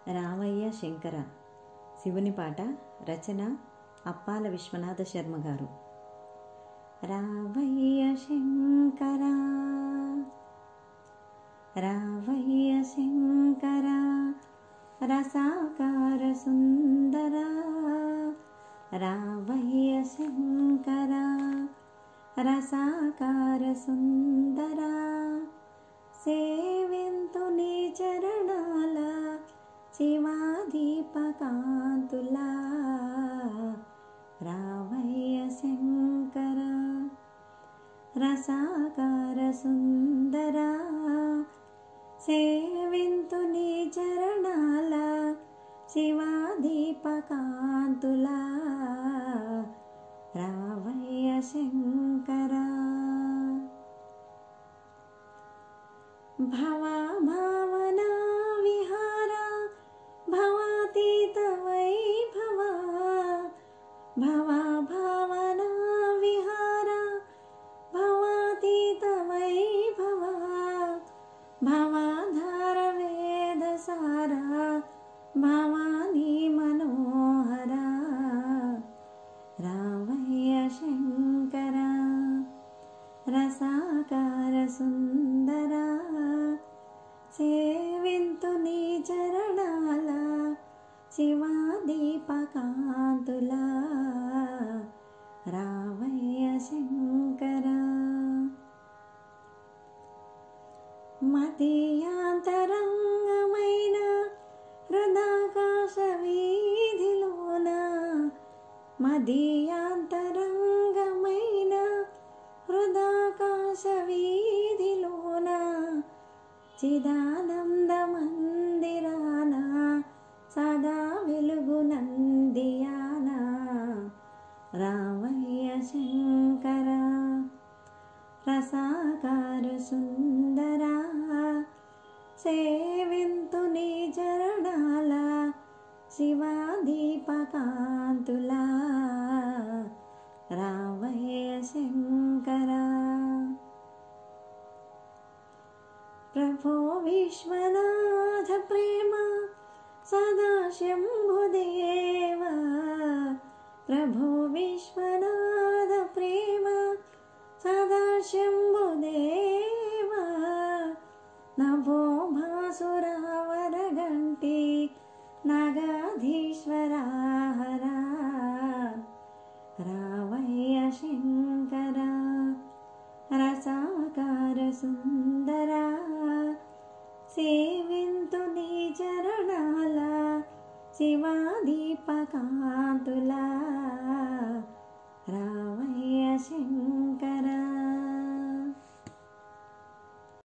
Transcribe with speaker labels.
Speaker 1: రావయ్య శంకర శివుని పాట. రచన అప్పాల విశ్వనాథ శర్మ గారు. రావయ్య శంకర రావయ్య శంకర రసాకార సుందర రావయ్య శంకర రసాకార సుందర సేవింతు నీ చరణాల శివాదీపకాంతులా రావయ్య శంకర రసాకార సుందర సేవింతు నీ చరణాల శివాదీపకాంతులా రావయ్య శంకర భవభావనా విహార భవాతీత వైభవ భవభావనా విహార భవాతీత వైభవ భవాధార వేద సార భవానీ మనోహర రావయ్య శంకర రసాకార సుందర సేవింతు నీ చరణాల శివాదీపకాంతులా రావయ్య శంకర మదీయాంతరంగమైన హృదాకాశ వీధిలోన మదీయాంతరంగమైన హృదాకాశ వీధిలోన చిదానంద మందిరాన సదా వెలుగునందియాన రావయ్య శంకర రసాకార సుందర సేవింతు నీ చరణాల శివాదీపకాంతులా రావయ్య శంకర ప్రభో విశ్వనాథ ప్రేమ సదా శంభుదేవ ప్రభో విశ్వనాథ ప్రేమ సదా శంభుదేవ నభో భాసురావరగంటి నగాధీశ్వరా హరా రావయ్య శంకర రసాకార సుందర సేవింతు నీ చరణాల శివాదీపకాంతులా